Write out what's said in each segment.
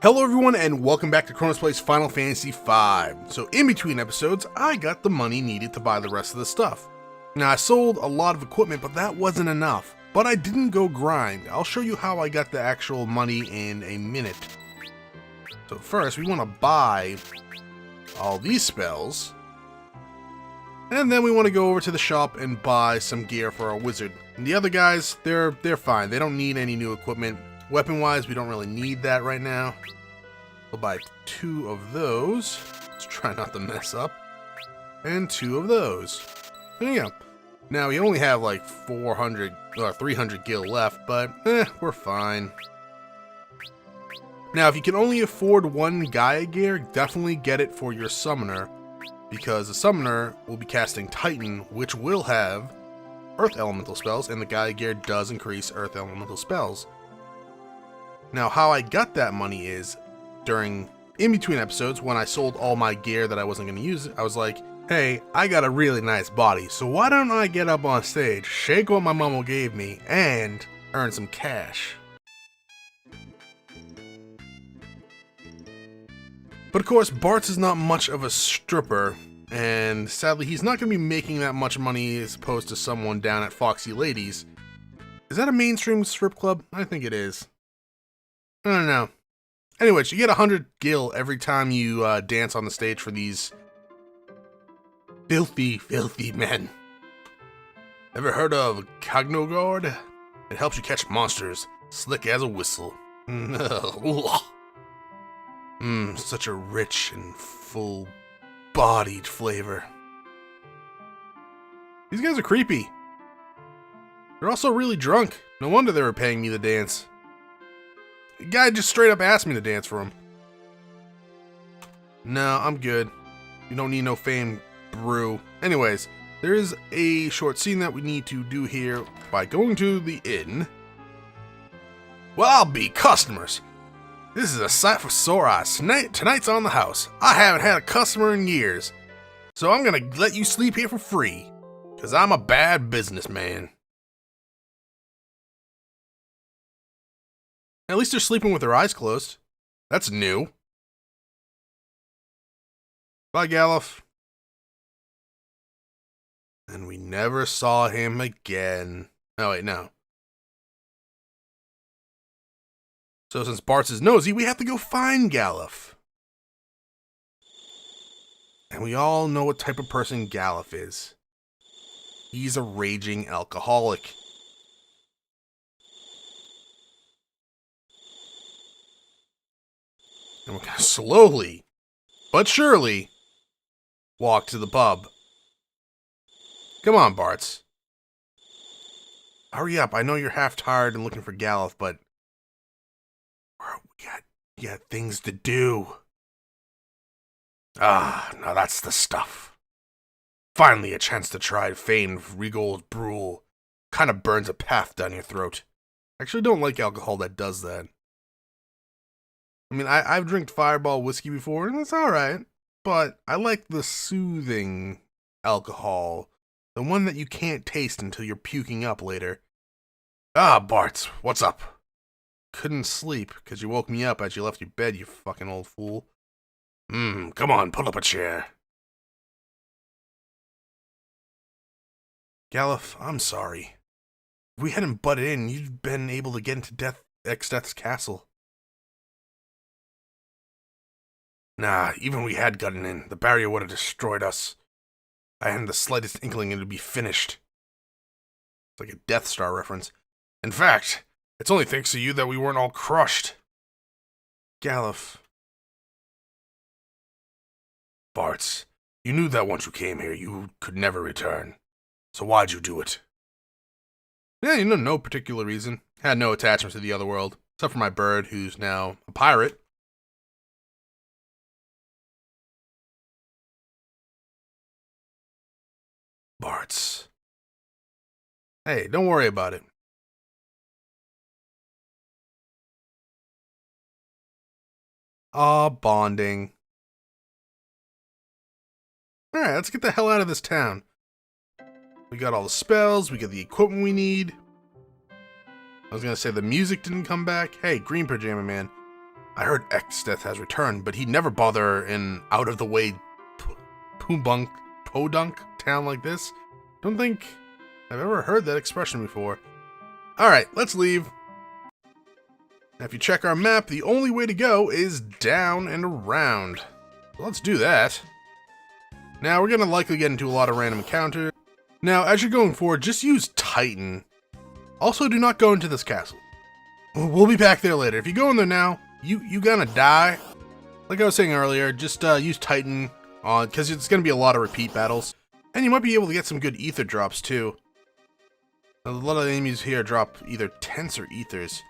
Hello everyone and welcome back to Chronos Plays Final Fantasy V. So in between episodes, I got the money needed to buy the rest of the stuff. Now I sold a lot of equipment, but that wasn't enough. But I didn't go grind. I'll show you how I got the actual money in a minute. So first, we want to buy all these spells. And then we want to go over to the shop and buy some gear for our wizard. And the other guys, they're fine. They don't need any new equipment. Weapon-wise, we don't really need that right now. We'll buy 2 of those. Let's try not to mess up. And 2 of those. There you go. Now, we only have like 400 or 300 gil left, but we're fine. Now, if you can only afford 1 Gaia gear, definitely get it for your summoner, because the summoner will be casting Titan, which will have Earth Elemental spells, and the Gaia gear does increase Earth Elemental spells. Now, how I got that money is, in between episodes, when I sold all my gear that I wasn't going to use, I was like, hey, I got a really nice body, so why don't I get up on stage, shake what my mama gave me, and earn some cash? But of course, Bartz is not much of a stripper, and sadly, he's not going to be making that much money as opposed to someone down at Foxy Ladies. Is that a mainstream strip club? I think it is. I don't know. Anyways, you get 100 gil every time you dance on the stage for these filthy, filthy men. Ever heard of Cognogard? It helps you catch monsters, slick as a whistle. Such a rich and full-bodied flavor. These guys are creepy. They're also really drunk. No wonder they were paying me to dance. The guy just straight up asked me to dance for him. No, I'm good. You don't need no fame, brew. Anyways, there is a short scene that we need to do here by going to the inn. Well, I'll be customers. This is a sight for sore eyes. Tonight's on the house. I haven't had a customer in years. So I'm gonna let you sleep here for free. Cause I'm a bad businessman. At least they're sleeping with their eyes closed. That's new. Bye, Galuf. And we never saw him again. Oh, wait, no. So since Bartz is nosy, we have to go find Galuf. And we all know what type of person Galuf is. He's a raging alcoholic. And we're gonna slowly, but surely, walk to the pub. Come on, Bartz. Hurry up, I know you're half tired and looking for Galuf, but we got things to do. Ah, now that's the stuff. Finally a chance to try famed Regole's brule. Kinda burns a path down your throat. I actually don't like alcohol that does that. I mean, I've drank Fireball whiskey before, and it's alright. But I like the soothing alcohol. The one that you can't taste until you're puking up later. Ah, Bartz, what's up? Couldn't sleep, because you woke me up as you left your bed, you fucking old fool. Come on, pull up a chair. Galuf, I'm sorry. If we hadn't butted in, you'd been able to get into Ex-Death's castle. Nah, even if we had gotten in, the barrier would have destroyed us. I hadn't the slightest inkling it would be finished. It's like a Death Star reference. In fact, it's only thanks to you that we weren't all crushed. Galuf. Bartz, you knew that once you came here, you could never return. So why'd you do it? Yeah, no particular reason. Had no attachment to the other world, except for my bird, who's now a pirate. Bartz. Hey, don't worry about it. Bonding. Alright, let's get the hell out of this town. We got all the spells, we got the equipment we need. I was gonna say the music didn't come back. Hey, Green Pajama Man. I heard Exdeath has returned, but he'd never bother an out-of-the-way podunk town like this. Don't think I've ever heard that expression before. Alright, let's leave. Now, if you check our map, the only way to go is down and around. So let's do that. Now, we're going to likely get into a lot of random encounters. Now, as you're going forward, just use Titan. Also, do not go into this castle. We'll be back there later. If you go in there now, you're gonna die. Like I was saying earlier, just use Titan on, because it's going to be a lot of repeat battles. And you might be able to get some good ether drops, too. A lot of the enemies here drop either tents or ethers.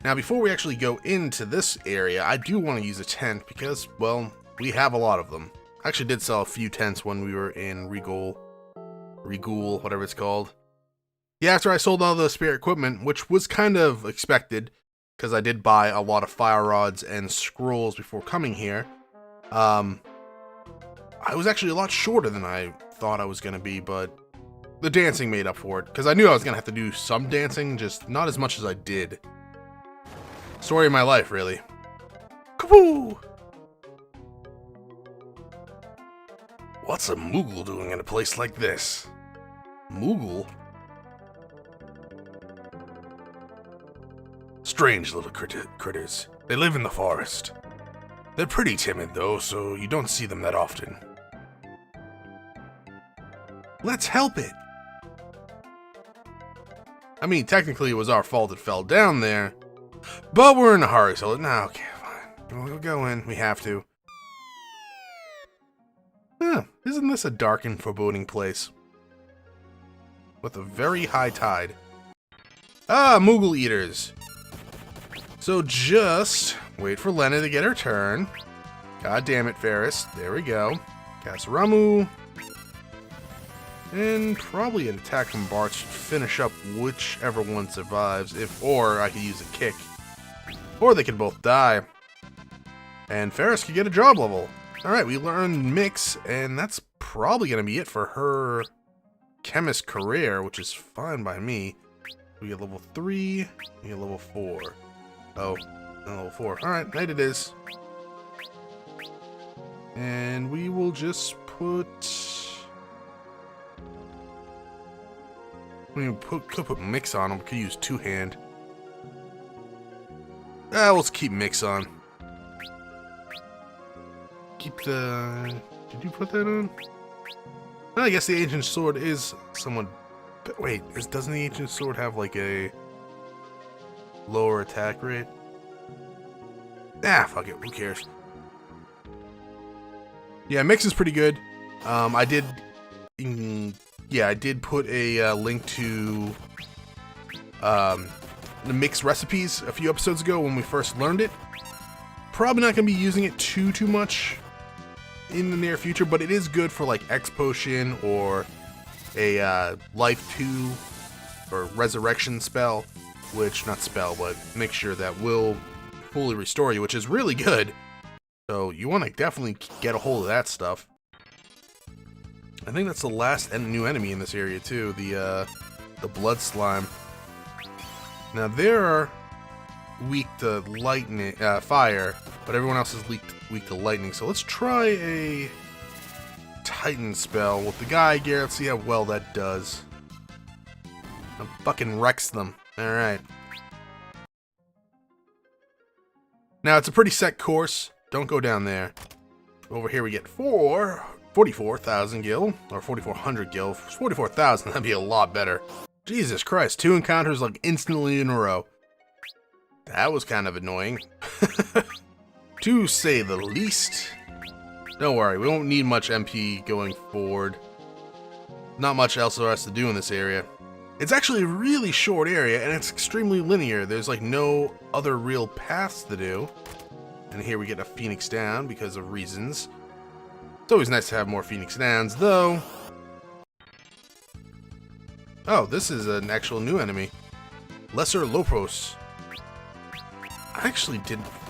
Now, before we actually go into this area, I do want to use a tent because, well, we have a lot of them. I actually did sell a few tents when we were in Regole, whatever it's called. Yeah, after I sold all the spare equipment, which was kind of expected, because I did buy a lot of fire rods and scrolls before coming here. I was actually a lot shorter than I thought I was going to be, but the dancing made up for it, because I knew I was going to have to do some dancing, just not as much as I did. Story of my life, really. Kaboo! What's a moogle doing in a place like this? Moogle? Strange little critters. They live in the forest. They're pretty timid, though, so you don't see them that often. Let's help it. I mean, technically it was our fault it fell down there, but we're in a hurry, so no, okay, fine. We'll go in. We have to. Isn't this a dark and foreboding place? With a very high tide. Ah, moogle eaters. So just wait for Lena to get her turn. God damn it, Ferris. There we go. Cast Ramu. And probably an attack from Bart should finish up whichever one survives. Or I could use a kick. Or they could both die. And Ferris could get a job level. Alright, we learned Mix, and that's probably going to be it for her chemist career, which is fine by me. We get level 3, we get level 4. Oh, no, level 4. Alright, night it is. And we will just put... could put Mix on him. We could use two-hand. Let's keep Mix on. Keep the... Did you put that on? Well, I guess the Ancient Sword is somewhat... Wait, doesn't the Ancient Sword have like a lower attack rate? Fuck it, who cares? Yeah, Mix is pretty good. I did put a link to the Mix recipes a few episodes ago when we first learned it. Probably not going to be using it too much in the near future, but it is good for like X Potion or a Life 2 or Resurrection spell, which, not spell, but mixture that will fully restore you, which is really good. So you want to definitely get a hold of that stuff. I think that's the last new enemy in this area too, the blood slime. Now they're weak to lightning, fire, but everyone else is weak to lightning. So let's try a Titan spell with the Geiger. Let's see how well that does. It fucking wrecks them. Alright. Now it's a pretty set course. Don't go down there. Over here we get 44,000 gil, or 4,400 gil. 44,000, that'd be a lot better. Jesus Christ, 2 encounters like instantly in a row. That was kind of annoying. To say the least. Don't worry, we won't need much MP going forward. Not much else for us to do in this area. It's actually a really short area, and it's extremely linear. There's like no other real paths to do. And here we get a Phoenix Down because of reasons. It's always nice to have more Phoenix Downs, though. Oh, this is an actual new enemy. Lesser Lopros. I actually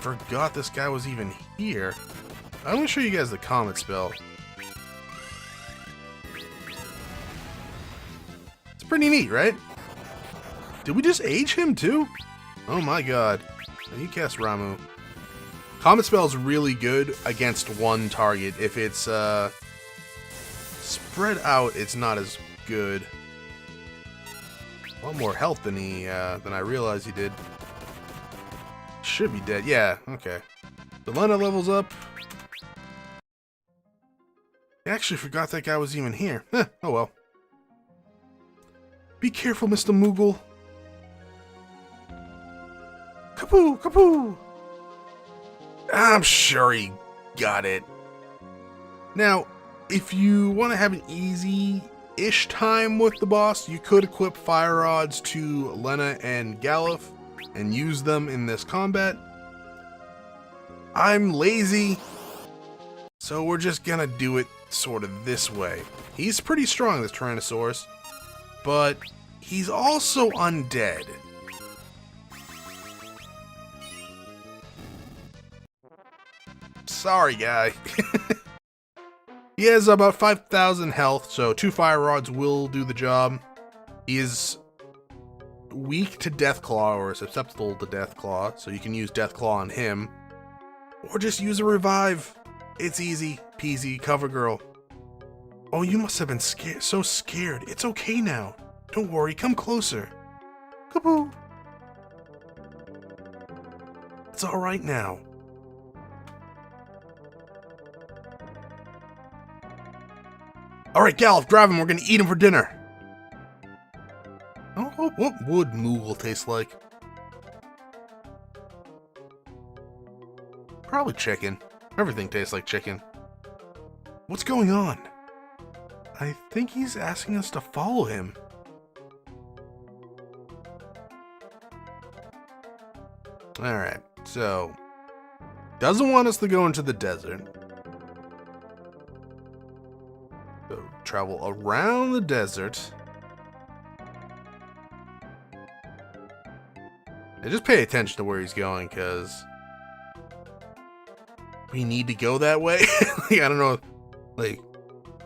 forgot this guy was even here. I'm gonna show you guys the Comet spell. It's pretty neat, right? Did we just age him too? Oh my god. Now you cast Ramu. Comet Spell is really good against one target. If it's spread out, it's not as good. A lot more health than I realized he did. Should be dead. Yeah, okay. The Lena levels up. I actually forgot that guy was even here. Oh well. Be careful, Mr. Moogle. Kapoo! Kapoo! I'm sure he got it. Now, if you want to have an easy-ish time with the boss, you could equip fire rods to Lena and Galuf and use them in this combat. I'm lazy, so we're just gonna do it sort of this way. He's pretty strong, this Tyrannosaurus, but he's also undead. Sorry, guy. He has about 5,000 health, so 2 fire rods will do the job. He is weak to Deathclaw, or susceptible to Deathclaw, so you can use Deathclaw on him. Or just use a revive. It's easy peasy, cover girl. Oh, you must have been scared, so scared. It's okay now. Don't worry, come closer. Kapoo. It's alright now. Alright, Galuf, grab him. We're gonna eat him for dinner. Oh, what would moogle taste like? Probably chicken. Everything tastes like chicken. What's going on? I think he's asking us to follow him. Alright, so... doesn't want us to go into the desert. So, travel around the desert. And just pay attention to where he's going, because... we need to go that way? Like, I don't know. Like,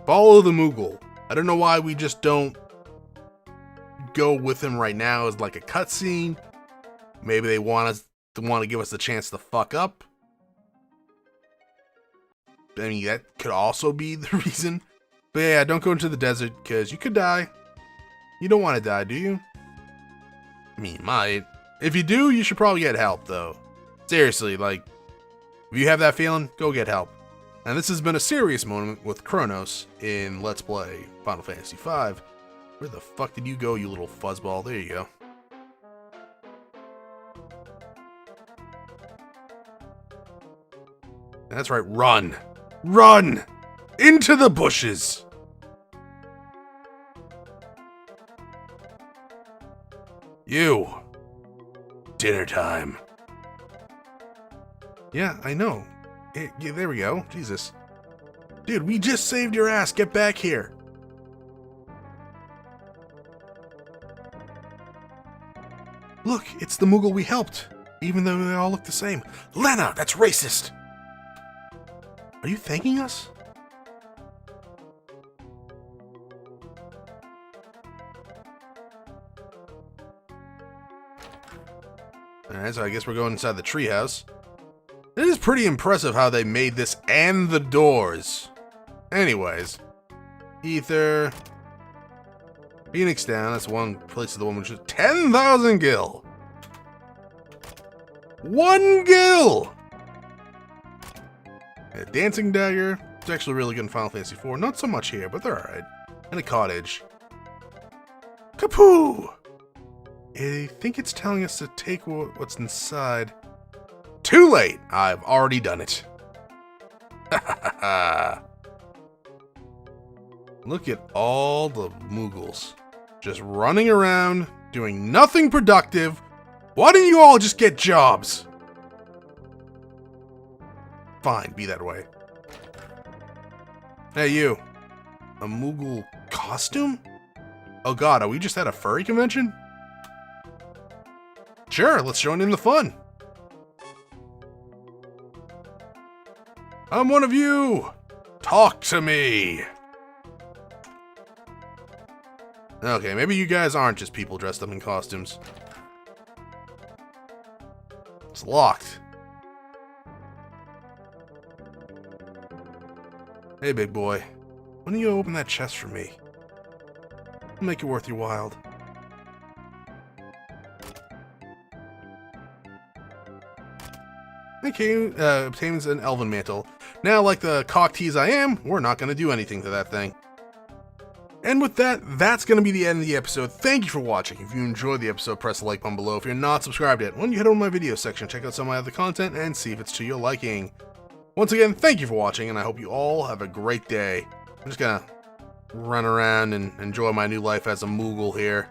follow the moogle. I don't know why we just don't go with him right now as like a cutscene. Maybe they want to give us the chance to fuck up. I mean, that could also be the reason. But yeah, don't go into the desert, because you could die. You don't want to die, do you? I mean, you might. If you do, you should probably get help, though. Seriously, like, if you have that feeling, go get help. And this has been a serious moment with Chronos in Let's Play Final Fantasy V. Where the fuck did you go, you little fuzzball? There you go. That's right, run! Run! Into the bushes! You! Dinner time. Yeah, I know. Yeah, there we go. Jesus. Dude, we just saved your ass. Get back here. Look, it's the Moogle we helped. Even though they all look the same. Lena, that's racist. Are you thanking us? Alright, so I guess we're going inside the treehouse. It is pretty impressive how they made this and the doors. Anyways. Ether. Phoenix down. That's one place of the one which is 10,000 gil. 1 gil! A dancing dagger. It's actually really good in Final Fantasy IV. Not so much here, but they're alright. And a cottage. Kapoo! I think it's telling us to take what's inside. Too late! I've already done it. Look at all the moogles. Just running around, doing nothing productive. Why don't you all just get jobs? Fine, be that way. Hey, you. A moogle costume? Oh god, are we just at a furry convention? Sure, let's join in the fun. I'm one of you. Talk to me. Okay, maybe you guys aren't just people dressed up in costumes. It's locked. Hey, big boy. When do you open that chest for me? I'll make it worth your while. Okay, obtains an elven mantle. Now, like the cock tease I am, we're not going to do anything to that thing. And with that, that's going to be the end of the episode. Thank you for watching. If you enjoyed the episode, press the like button below. If you're not subscribed yet, why don't you head over to my video section, check out some of my other content, and see if it's to your liking. Once again, thank you for watching, and I hope you all have a great day. I'm just going to run around and enjoy my new life as a moogle here.